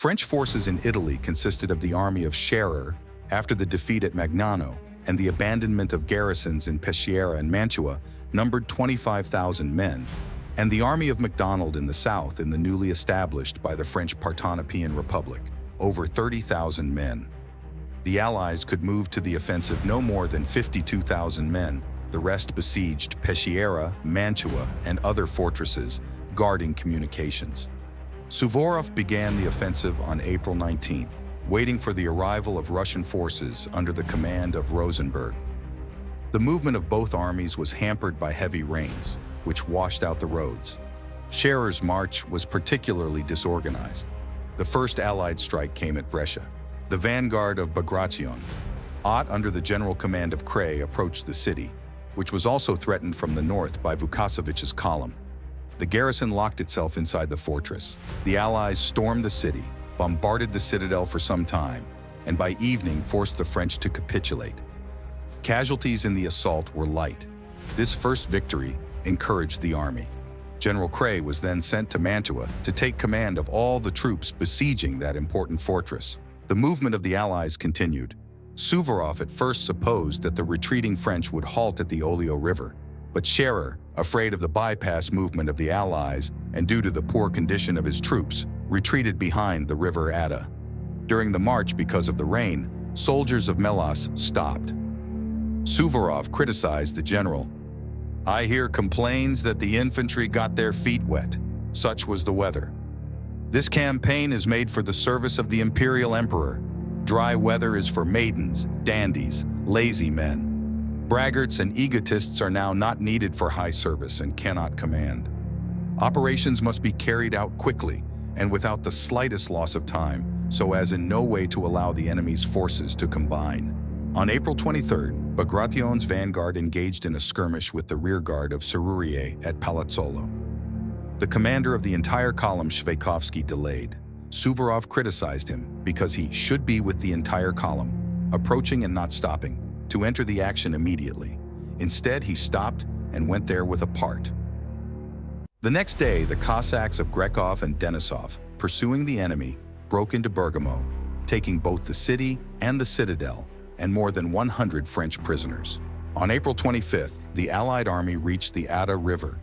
French forces in Italy consisted of the army of Schérer after the defeat at Magnano and the abandonment of garrisons in Peschiera and Mantua numbered 25,000 men, and the army of MacDonald in the south in the newly established by the French Parthenopean Republic, over 30,000 men. The Allies could move to the offensive no more than 52,000 men. The rest besieged Peschiera, Mantua, and other fortresses, guarding communications. Suvorov began the offensive on April 19th, waiting for the arrival of Russian forces under the command of Rosenberg. The movement of both armies was hampered by heavy rains, which washed out the roads. Schéer's march was particularly disorganized. The first Allied strike came at Brescia. The vanguard of Bagration, under the general command of Kray, approached the city, which was also threatened from the north by Vukasovich's column. The garrison locked itself inside the fortress. The Allies stormed the city, bombarded the citadel for some time, and by evening forced the French to capitulate. Casualties in the assault were light. This first victory encouraged the army. General Kray was then sent to Mantua to take command of all the troops besieging that important fortress. The movement of the Allies continued. Suvorov at first supposed that the retreating French would halt at the Oglio River, but Schérer, afraid of the bypass movement of the Allies and due to the poor condition of his troops, retreated behind the river Adda. During the march, because of the rain, soldiers of Melas stopped. Suvorov criticized the general. "I hear complains that the infantry got their feet wet. Such was the weather. This campaign is made for the service of the imperial emperor. Dry weather is for maidens, dandies, lazy men. Braggarts and egotists are now not needed for high service and cannot command. Operations must be carried out quickly and without the slightest loss of time, so as in no way to allow the enemy's forces to combine." On April 23rd, Bagration's vanguard engaged in a skirmish with the rearguard of Serurier at Palazzolo. The commander of the entire column, Shveikovsky, delayed. Suvorov criticized him because he should be with the entire column, approaching and not stopping, to enter the action immediately. Instead, he stopped and went there with a part. The next day, the Cossacks of Grekov and Denisov, pursuing the enemy, broke into Bergamo, taking both the city and the citadel, and more than 100 French prisoners. On April 25th, the Allied army reached the Adda River.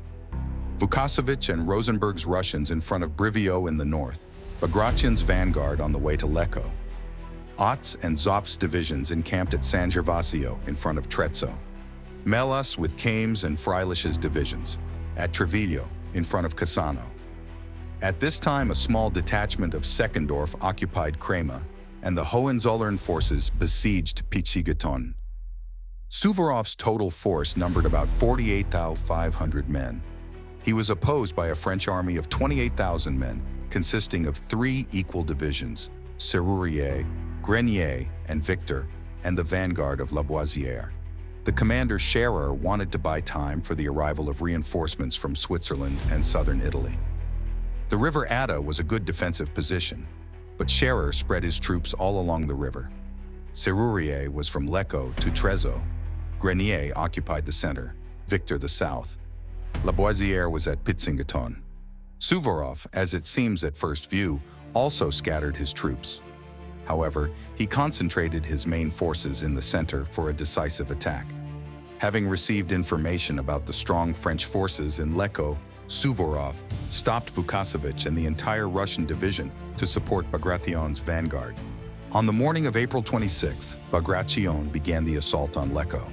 Vukasovich and Rosenberg's Russians in front of Brivio in the north, Bagration's vanguard on the way to Lecco. Ott's and Zopf's divisions encamped at San Gervasio in front of Trezzo. Melas with Kames and Freilich's divisions at Treviglio in front of Cassano. At this time, a small detachment of Seckendorf occupied Crema, and the Hohenzollern forces besieged Pichigaton. Suvorov's total force numbered about 48,500 men. He was opposed by a French army of 28,000 men, consisting of 3 equal divisions, Serurier, Grenier, and Victor, and the vanguard of Lavoisière. The commander Schérer wanted to buy time for the arrival of reinforcements from Switzerland and southern Italy. The river Adda was a good defensive position, but Schérer spread his troops all along the river. Serurier was from Lecco to Trezzo. Grenier occupied the center, Victor the south. Lavoisière was at Pitzingaton. Suvorov, as it seems at first view, also scattered his troops. However, he concentrated his main forces in the center for a decisive attack. Having received information about the strong French forces in Lecco, Suvorov stopped Vukasovich and the entire Russian division to support Bagration's vanguard. On the morning of April 26th, Bagration began the assault on Lecco.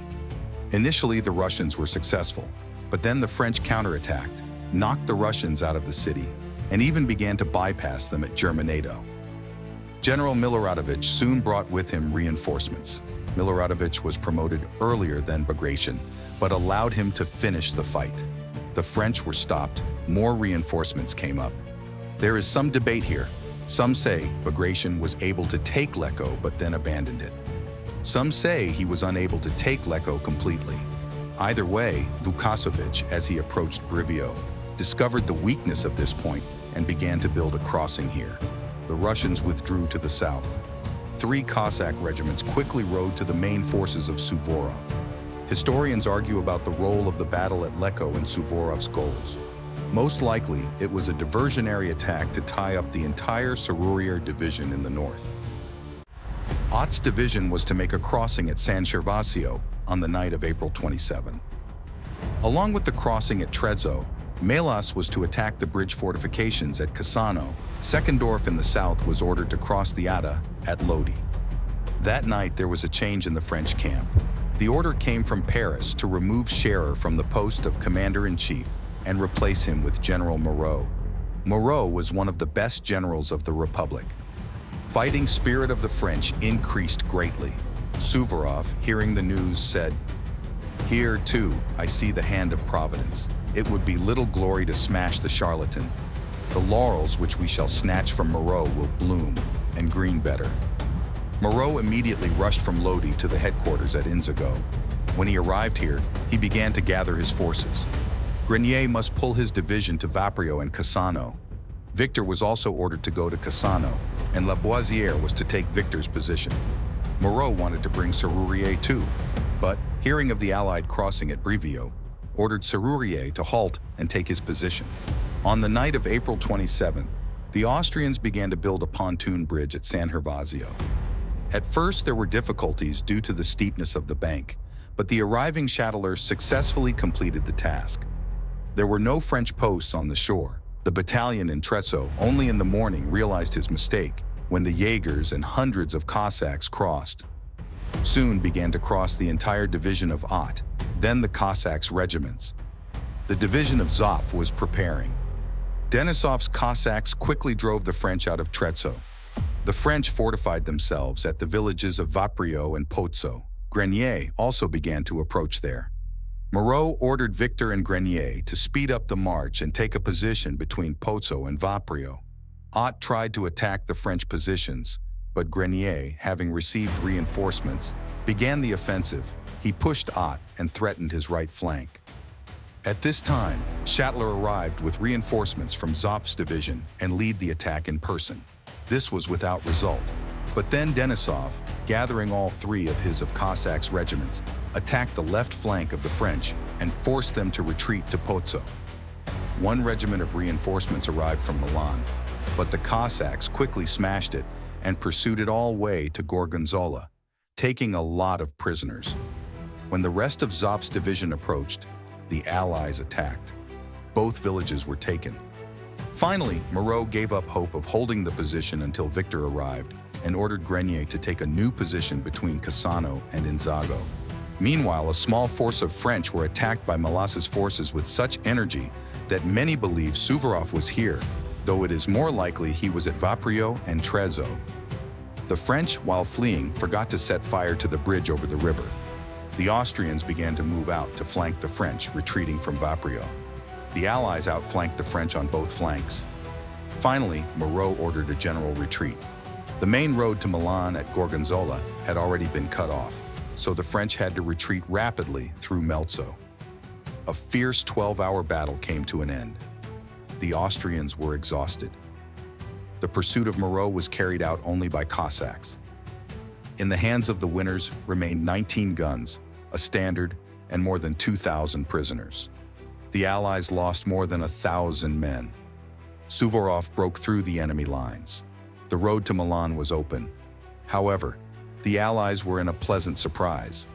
Initially, the Russians were successful, but then the French counterattacked, knocked the Russians out of the city, and even began to bypass them at Germinato. General Miloradovich soon brought with him reinforcements. Miloradovich was promoted earlier than Bagration, but allowed him to finish the fight. The French were stopped, more reinforcements came up. There is some debate here. Some say Bagration was able to take Lecco but then abandoned it. Some say he was unable to take Lecco completely. Either way, Vukasovich, as he approached Brivio, discovered the weakness of this point and began to build a crossing here. The Russians withdrew to the south. 3 Cossack regiments quickly rode to the main forces of Suvorov. Historians argue about the role of the battle at Lecco in Suvorov's goals. Most likely, it was a diversionary attack to tie up the entire Serurier division in the north. Ott's division was to make a crossing at San Gervasio on the night of April 27. Along with the crossing at Trezzo, Melas was to attack the bridge fortifications at Cassano. Seckendorf in the south was ordered to cross the Adda at Lodi. That night, there was a change in the French camp. The order came from Paris to remove Schérer from the post of commander-in-chief and replace him with General Moreau. Moreau was one of the best generals of the Republic. Fighting spirit of the French increased greatly. Suvorov, hearing the news, said, "Here, too, I see the hand of Providence. It would be little glory to smash the charlatan. The laurels which we shall snatch from Moreau will bloom, and green better." Moreau immediately rushed from Lodi to the headquarters at Inzago. When he arrived here, he began to gather his forces. Grenier must pull his division to Vaprio and Cassano. Victor was also ordered to go to Cassano, and Lavoisier was to take Victor's position. Moreau wanted to bring Serurier too, but, hearing of the Allied crossing at Brivio, ordered Serurier to halt and take his position. On the night of April 27th, the Austrians began to build a pontoon bridge at San Gervasio. At first, there were difficulties due to the steepness of the bank, but the arriving Châtellers successfully completed the task. There were no French posts on the shore. The battalion in Trezzo only in the morning realized his mistake when the Jaegers and hundreds of Cossacks crossed. Soon began to cross the entire division of Ott, then the Cossacks' regiments. The division of Zopf was preparing. Denisov's Cossacks quickly drove the French out of Trezzo. The French fortified themselves at the villages of Vaprio and Pozzo. Grenier also began to approach there. Moreau ordered Victor and Grenier to speed up the march and take a position between Pozzo and Vaprio. Ott tried to attack the French positions, but Grenier, having received reinforcements, began the offensive. He pushed Ott and threatened his right flank. At this time, Châtellers arrived with reinforcements from Zopf's division and led the attack in person. This was without result. But then Denisov, gathering all three of Cossacks' regiments, attacked the left flank of the French and forced them to retreat to Pozzo. One regiment of reinforcements arrived from Milan, but the Cossacks quickly smashed it and pursued it all the way to Gorgonzola, taking a lot of prisoners. When the rest of Zopf's division approached, the Allies attacked. Both villages were taken. Finally, Moreau gave up hope of holding the position until Victor arrived and ordered Grenier to take a new position between Cassano and Inzago. Meanwhile, a small force of French were attacked by Melas's forces with such energy that many believe Suvorov was here, though it is more likely he was at Vaprio and Trezzo. The French, while fleeing, forgot to set fire to the bridge over the river. The Austrians began to move out to flank the French retreating from Vaprio. The Allies outflanked the French on both flanks. Finally, Moreau ordered a general retreat. The main road to Milan at Gorgonzola had already been cut off, so the French had to retreat rapidly through Melzo. A fierce 12-hour battle came to an end. The Austrians were exhausted. The pursuit of Moreau was carried out only by Cossacks. In the hands of the winners remained 19 guns, a standard, and more than 2,000 prisoners. The Allies lost more than 1,000 men. Suvorov broke through the enemy lines. The road to Milan was open. However, the Allies were in a pleasant surprise.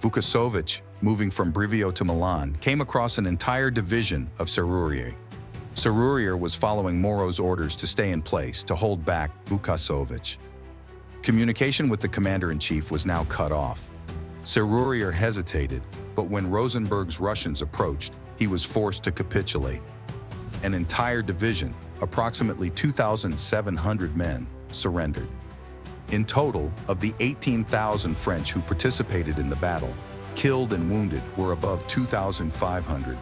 Vukasovic, moving from Brivio to Milan, came across an entire division of Serurier. Serurier was following Moreau's orders to stay in place to hold back Vukasovic. Communication with the commander-in-chief was now cut off. Serurier hesitated, but when Rosenberg's Russians approached, he was forced to capitulate. An entire division, approximately 2,700 men, surrendered. In total, of the 18,000 French who participated in the battle, killed and wounded were above 2,500.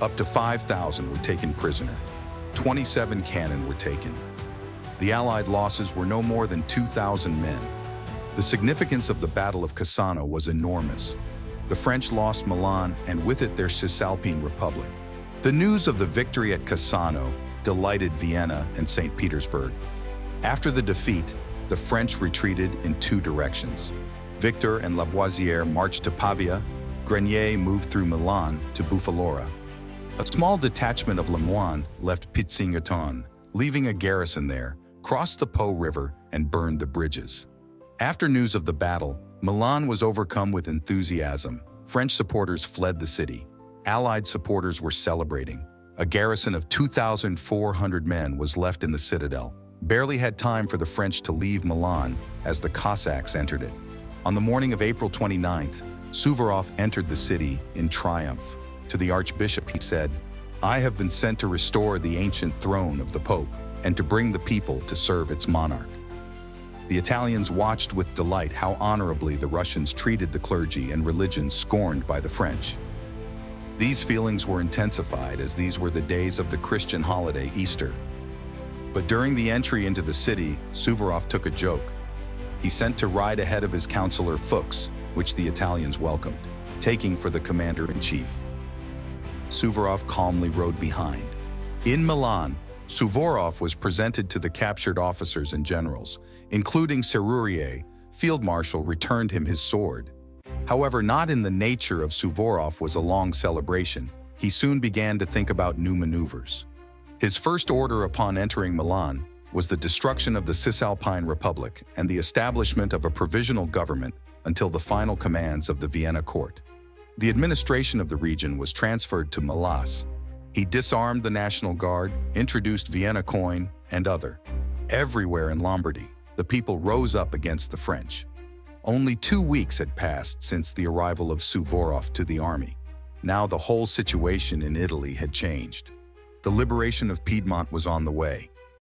Up to 5,000 were taken prisoner. 27 cannon were taken. The Allied losses were no more than 2,000 men. The significance of the Battle of Cassano was enormous. The French lost Milan and with it their Cisalpine Republic. The news of the victory at Cassano delighted Vienna and St. Petersburg. After the defeat, the French retreated in two directions. Victor and Lavoisier marched to Pavia. Grenier moved through Milan to Buffalora. A small detachment of Lemoine left Pizzingaton, leaving a garrison there, crossed the Po River, and burned the bridges. After news of the battle, Milan was overcome with enthusiasm. French supporters fled the city. Allied supporters were celebrating. A garrison of 2,400 men was left in the citadel. Barely had time for the French to leave Milan as the Cossacks entered it. On the morning of April 29th, Suvorov entered the city in triumph. To the archbishop he said, "I have been sent to restore the ancient throne of the Pope and to bring the people to serve its monarch." The Italians watched with delight how honorably the Russians treated the clergy and religion scorned by the French. These feelings were intensified as these were the days of the Christian holiday Easter. But during the entry into the city, Suvorov took a joke. He sent to ride ahead of his counselor Fuchs, which the Italians welcomed, taking for the commander-in-chief. Suvorov calmly rode behind. In Milan, Suvorov was presented to the captured officers and generals, including Schérer. Field Marshal returned him his sword. However, not in the nature of Suvorov was a long celebration. He soon began to think about new maneuvers. His first order upon entering Milan was the destruction of the Cisalpine Republic and the establishment of a provisional government until the final commands of the Vienna court. The administration of the region was transferred to Melas. He disarmed the National Guard, introduced Vienna coin, and other. Everywhere in Lombardy, the people rose up against the French. Only 2 weeks had passed since the arrival of Suvorov to the army. Now the whole situation in Italy had changed. The liberation of Piedmont was on the way.